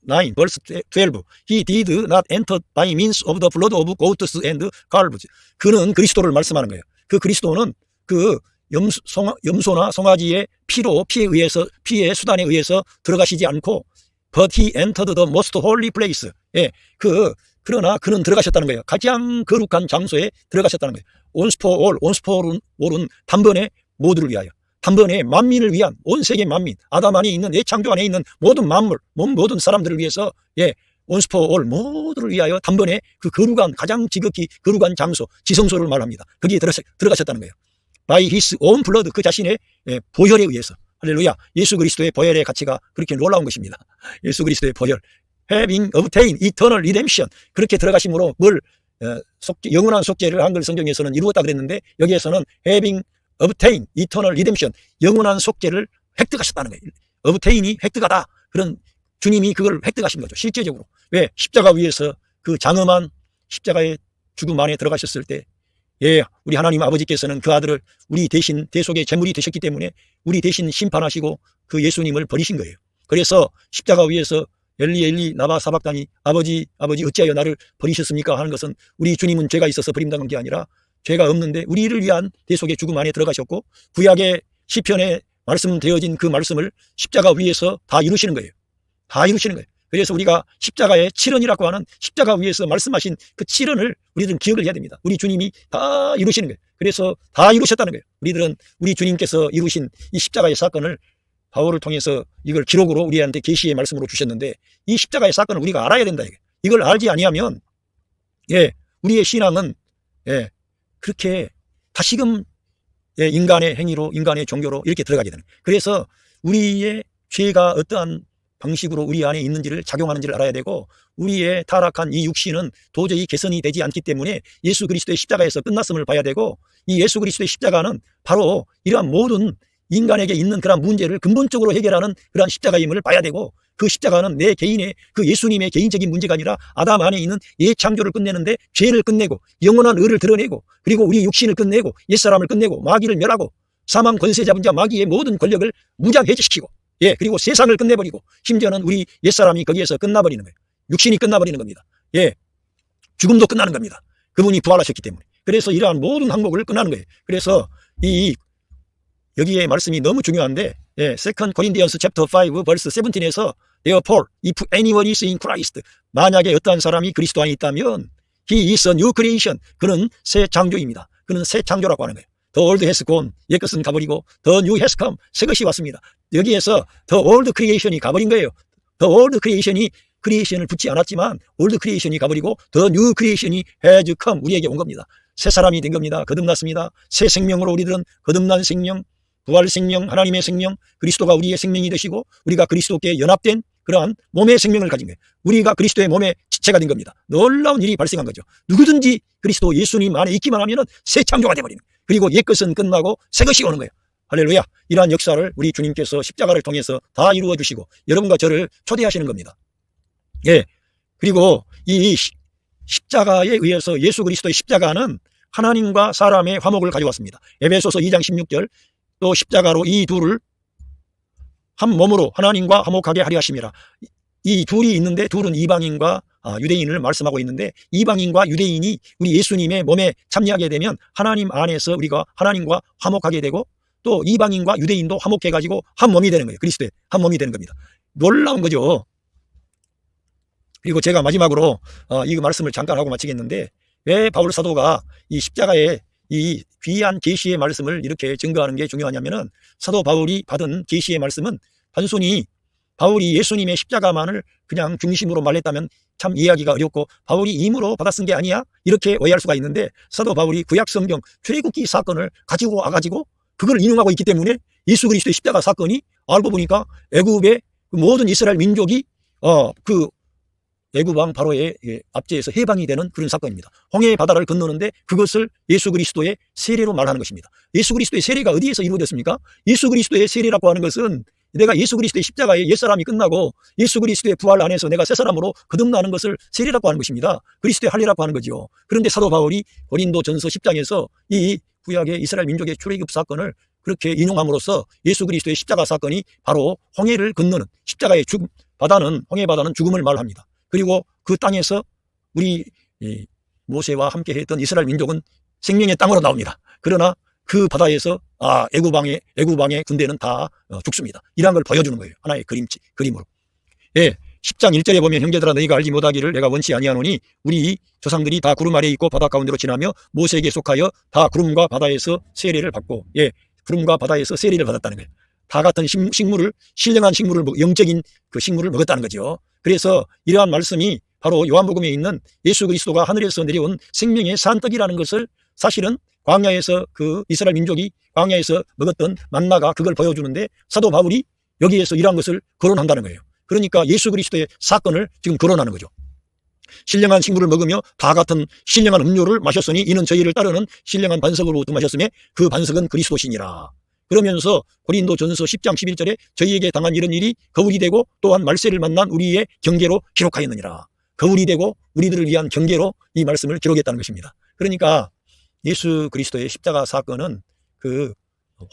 9 verse 12, He did not enter by means of the blood of goats and calves. 그는 그리스도를 말씀하는 거예요. 그 그리스도는 그 염소나 송아지의 피의 수단에 의해서 들어가시지 않고 But he entered the most holy place. 예, 그러나 그는 들어가셨다는 거예요. 가장 거룩한 장소에 들어가셨다는 거예요. once for all은 단번에 모두를 위하여, 단번에 만민을 위한, 온 세계 만민, 아담 안에 있는, 내 창조 안에 있는 모든 만물, 모든 사람들을 위해서, once for all, 모두를 위하여 단번에 그 거룩한, 가장 지극히 거룩한 장소, 지성소를 말합니다. 거기에 들어가셨다는 거예요. by his own blood, 그 자신의 보혈에 의해서, 할렐루야. 예수 그리스도의 보혈의 가치가 그렇게 놀라운 것입니다. 예수 그리스도의 보혈. having obtained eternal redemption. 그렇게 들어가심으로 영원한 속죄를 한글 성경에서는 이루었다 그랬는데 여기에서는 having obtained eternal redemption. 영원한 속죄를 획득하셨다는 거예요. obtain이 획득하다. 그런 주님이 그걸 획득하신 거죠. 실제적으로. 왜? 십자가 위에서 그 장엄한 십자가의 죽음 안에 들어가셨을 때 우리 하나님 아버지께서는 그 아들을 우리 대신 대속의 제물이 되셨기 때문에 우리 대신 심판하시고 그 예수님을 버리신 거예요. 그래서 십자가 위에서 엘리 엘리 나바 사박다니 아버지 어찌하여 나를 버리셨습니까 하는 것은 우리 주님은 죄가 있어서 버림당한 게 아니라 죄가 없는데 우리를 위한 대속의 죽음 안에 들어가셨고 구약의 시편에 말씀되어진 그 말씀을 십자가 위에서 다 이루시는 거예요. 다 이루시는 거예요. 그래서 우리가 십자가의 7언이라고 하는 십자가 위에서 말씀하신 그 7언을 우리들은 기억을 해야 됩니다. 우리 주님이 다 이루시는 거예요. 그래서 다 이루셨다는 거예요. 우리들은 우리 주님께서 이루신 이 십자가의 사건을 바울을 통해서 이걸 기록으로 우리한테 계시의 말씀으로 주셨는데 이 십자가의 사건을 우리가 알아야 된다. 이걸 알지 아니하면 우리의 신앙은 그렇게 다시금 인간의 행위로 인간의 종교로 이렇게 들어가게 되는 거예요. 그래서 우리의 죄가 어떠한 방식으로 우리 안에 있는지를 작용하는지를 알아야 되고 우리의 타락한 이 육신은 도저히 개선이 되지 않기 때문에 예수 그리스도의 십자가에서 끝났음을 봐야 되고 이 예수 그리스도의 십자가는 바로 이러한 모든 인간에게 있는 그런 문제를 근본적으로 해결하는 그러한 십자가임을 봐야 되고 그 십자가는 내 개인의 그 예수님의 개인적인 문제가 아니라 아담 안에 있는 옛창조를 끝내는데 죄를 끝내고 영원한 의를 드러내고 그리고 우리 육신을 끝내고 옛사람을 끝내고 마귀를 멸하고 사망 권세 잡은 자 마귀의 모든 권력을 무장해제시키고 그리고 세상을 끝내버리고 심지어는 우리 옛사람이 거기에서 끝나버리는 거예요. 육신이 끝나버리는 겁니다. 죽음도 끝나는 겁니다. 그분이 부활하셨기 때문에. 그래서 이러한 모든 항목을 끝나는 거예요. 그래서 여기에 말씀이 너무 중요한데 2 Corinthians chapter 5 verse 17에서 Therefore if anyone is in Christ 만약에 어떠한 사람이 그리스도 안에 있다면 He is a new creation. 그는 새 창조입니다. 그는 새 창조라고 하는 거예요. The old has gone. 옛것은 가버리고 The new has come. 새 것이 왔습니다. 여기에서 The old creation이 가버린 거예요. The old creation이 크리에이션을 붙지 않았지만 old creation이 가버리고 The new creation이 has come. 우리에게 온 겁니다. 새 사람이 된 겁니다. 거듭났습니다. 새 생명으로 우리들은 거듭난 생명, 부활 생명, 하나님의 생명, 그리스도가 우리의 생명이 되시고 우리가 그리스도께 연합된 그러한 몸의 생명을 가진 거예요. 우리가 그리스도의 몸의 지체가 된 겁니다. 놀라운 일이 발생한 거죠. 누구든지 그리스도 예수님 안에 있기만 하면 새 창조가 되어버리는 거예요. 그리고 옛것은 끝나고 새 것이 오는 거예요. 할렐루야. 이러한 역사를 우리 주님께서 십자가를 통해서 다 이루어 주시고 여러분과 저를 초대하시는 겁니다. 그리고 이 십자가에 의해서 예수 그리스도의 십자가는 하나님과 사람의 화목을 가져왔습니다. 에베소서 2장 16절 또 십자가로 이 둘을 한 몸으로 하나님과 화목하게 하려 하심이라. 이 둘이 있는데 둘은 이방인과 유대인을 말씀하고 있는데 이방인과 유대인이 우리 예수님의 몸에 참여하게 되면 하나님 안에서 우리가 하나님과 화목하게 되고 또 이방인과 유대인도 화목해가지고 한 몸이 되는 거예요. 그리스도의 한 몸이 되는 겁니다. 놀라운 거죠. 그리고 제가 마지막으로 이 말씀을 잠깐 하고 마치겠는데 왜 바울 사도가 이 십자가의 이 귀한 계시의 말씀을 이렇게 증거하는 게 중요하냐면은 사도 바울이 받은 계시의 말씀은 단순히 바울이 예수님의 십자가만을 그냥 중심으로 말했다면 참 이해하기가 어렵고 바울이 임으로 받아쓴 게 아니야? 이렇게 오해할 수가 있는데 사도 바울이 구약 성경 출애굽기 사건을 가지고 와가지고 그걸 인용하고 있기 때문에 예수 그리스도의 십자가 사건이 알고 보니까 애굽의 모든 이스라엘 민족이 그 애굽 왕 바로의 압제에서 해방이 되는 그런 사건입니다. 홍해 바다를 건너는데 그것을 예수 그리스도의 세례로 말하는 것입니다. 예수 그리스도의 세례가 어디에서 이루어졌습니까? 예수 그리스도의 세례라고 하는 것은 내가 예수 그리스도의 십자가에 옛사람이 끝나고 예수 그리스도의 부활 안에서 내가 새 사람으로 거듭나는 것을 세례라고 하는 것입니다. 그리스도의 할례라고 하는 거죠. 그런데 사도 바울이 고린도전서 10장에서 이 구약의 이스라엘 민족의 출애굽 사건을 그렇게 인용함으로써 예수 그리스도의 십자가 사건이 바로 홍해를 건너는 십자가의 죽음, 홍해 바다는 죽음을 말합니다. 그리고 그 땅에서 우리 모세와 함께 했던 이스라엘 민족은 생명의 땅으로 나옵니다. 그러나 그 바다에서 애굽 왕의 군대는 다 죽습니다. 이러한 걸 보여주는 거예요. 하나의 그림으로. 10장 1절에 보면 형제들아 너희가 알지 못하기를 내가 원치 아니하노니 우리 조상들이 다 구름 아래에 있고 바다 가운데로 지나며 모세에게 속하여 다 구름과 바다에서 세례를 받고 구름과 바다에서 세례를 받았다는 거예요. 다 같은 식물을 신령한 식물을 영적인 그 식물을 먹었다는 거죠. 그래서 이러한 말씀이 바로 요한복음에 있는 예수 그리스도가 하늘에서 내려온 생명의 산떡이라는 것을 사실은 광야에서 그 이스라엘 민족이 광야에서 먹었던 만나가 그걸 보여주는데 사도 바울이 여기에서 이러한 것을 거론한다는 거예요. 그러니까 예수 그리스도의 사건을 지금 거론하는 거죠. 신령한 식물을 먹으며 다 같은 신령한 음료를 마셨으니 이는 저희를 따르는 신령한 반석으로부터 마셨음에 그 반석은 그리스도시니라. 그러면서 고린도전서 10장 11절에 저희에게 당한 이런 일이 거울이 되고 또한 말세를 만난 우리의 경계로 기록하였느니라. 거울이 되고 우리들을 위한 경계로 이 말씀을 기록했다는 것입니다. 그러니까 예수 그리스도의 십자가 사건은 그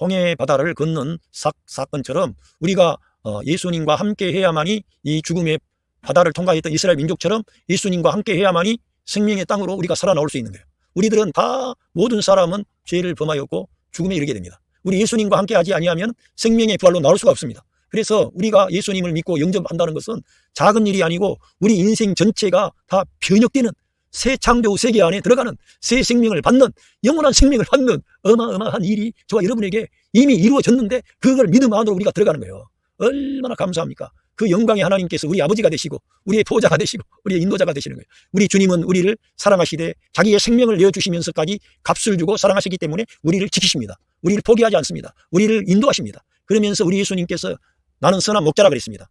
홍해 바다를 걷는 사건처럼 우리가 예수님과 함께 해야만이 이 죽음의 바다를 통과했던 이스라엘 민족처럼 예수님과 함께 해야만이 생명의 땅으로 우리가 살아나올 수 있는 거예요. 우리들은 다 모든 사람은 죄를 범하였고 죽음에 이르게 됩니다. 우리 예수님과 함께 하지 아니하면 생명의 부활로 나올 수가 없습니다. 그래서 우리가 예수님을 믿고 영접한다는 것은 작은 일이 아니고 우리 인생 전체가 다 변혁되는 새 창조 세계 안에 들어가는 새 생명을 받는 영원한 생명을 받는 어마어마한 일이 저와 여러분에게 이미 이루어졌는데 그걸 믿음 안으로 우리가 들어가는 거예요. 얼마나 감사합니까? 그 영광의 하나님께서 우리 아버지가 되시고 우리의 보호자가 되시고 우리의 인도자가 되시는 거예요. 우리 주님은 우리를 사랑하시되 자기의 생명을 내어주시면서까지 값을 주고 사랑하시기 때문에 우리를 지키십니다. 우리를 포기하지 않습니다. 우리를 인도하십니다. 그러면서 우리 예수님께서 나는 선한 목자라 그랬습니다.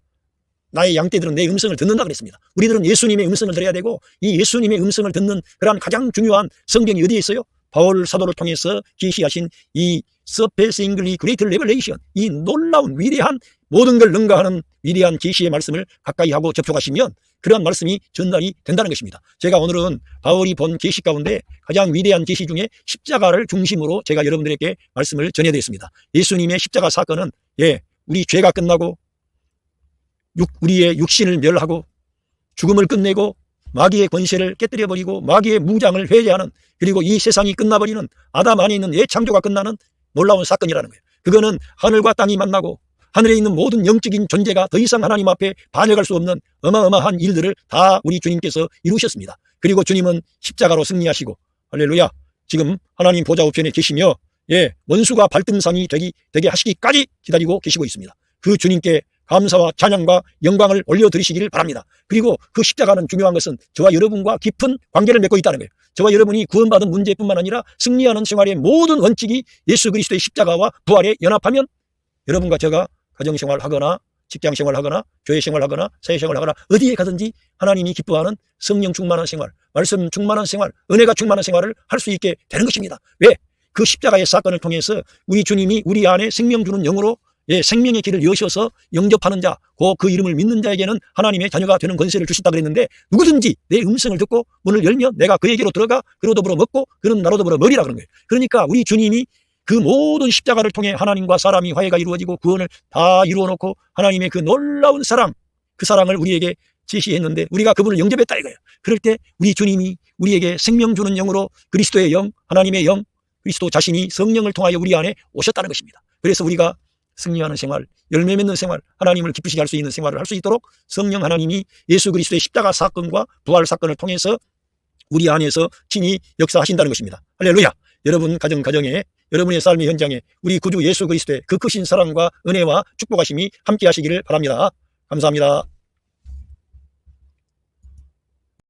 나의 양떼들은 내 음성을 듣는다 그랬습니다. 우리들은 예수님의 음성을 들어야 되고 이 예수님의 음성을 듣는 그러한 가장 중요한 성경이 어디에 있어요? 바울 사도를 통해서 계시하신 이 surpassingly great revelation, 이 놀라운 위대한 모든 걸 능가하는 위대한 계시의 말씀을 가까이 하고 접촉하시면 그러한 말씀이 전달이 된다는 것입니다. 제가 오늘은 바울이 본 계시 가운데 가장 위대한 계시 중에 십자가를 중심으로 제가 여러분들에게 말씀을 전해드렸습니다. 예수님의 십자가 사건은 우리 죄가 끝나고 우리의 육신을 멸하고 죽음을 끝내고 마귀의 권세를 깨뜨려버리고 마귀의 무장을 회개하는 그리고 이 세상이 끝나버리는 아담 안에 있는 예창조가 끝나는 놀라운 사건이라는 거예요. 그거는 하늘과 땅이 만나고 하늘에 있는 모든 영적인 존재가 더 이상 하나님 앞에 반역할 수 없는 어마어마한 일들을 다 우리 주님께서 이루셨습니다. 그리고 주님은 십자가로 승리하시고 할렐루야 지금 하나님 보좌 우편에 계시며 원수가 발등상이 되게 하시기까지 기다리고 계시고 있습니다. 그 주님께 감사와 찬양과 영광을 올려드리시기를 바랍니다. 그리고 그 십자가는 중요한 것은 저와 여러분과 깊은 관계를 맺고 있다는 거예요. 저와 여러분이 구원받은 문제뿐만 아니라 승리하는 생활의 모든 원칙이 예수 그리스도의 십자가와 부활에 연합하면 여러분과 제가 가정생활 하거나 직장생활 하거나 교회생활 하거나 사회생활 하거나 어디에 가든지 하나님이 기뻐하는 성령 충만한 생활, 말씀 충만한 생활, 은혜가 충만한 생활을 할 수 있게 되는 것입니다. 왜? 그 십자가의 사건을 통해서 우리 주님이 우리 안에 생명 주는 영으로 생명의 길을 여셔서 영접하는 자, 그 이름을 믿는 자에게는 하나님의 자녀가 되는 권세를 주신다 그랬는데 누구든지 내 음성을 듣고 문을 열면 내가 그에게로 들어가 그로 더불어 먹고 그는 나로 더불어 먹이라 그런 거예요. 그러니까 우리 주님이 그 모든 십자가를 통해 하나님과 사람이 화해가 이루어지고 구원을 다 이루어놓고 하나님의 그 놀라운 사랑, 그 사랑을 우리에게 제시했는데 우리가 그분을 영접했다 이거예요. 그럴 때 우리 주님이 우리에게 생명 주는 영으로 그리스도의 영, 하나님의 영, 그리스도 자신이 성령을 통하여 우리 안에 오셨다는 것입니다. 그래서 우리가 승리하는 생활, 열매 맺는 생활, 하나님을 기쁘시게 할 수 있는 생활을 할 수 있도록 성령 하나님이 예수 그리스도의 십자가 사건과 부활 사건을 통해서 우리 안에서 친히 역사하신다는 것입니다. 할렐루야. 여러분 가정에 여러분의 삶의 현장에 우리 구주 예수 그리스도의 그 크신 사랑과 은혜와 축복하심이 함께 하시기를 바랍니다. 감사합니다.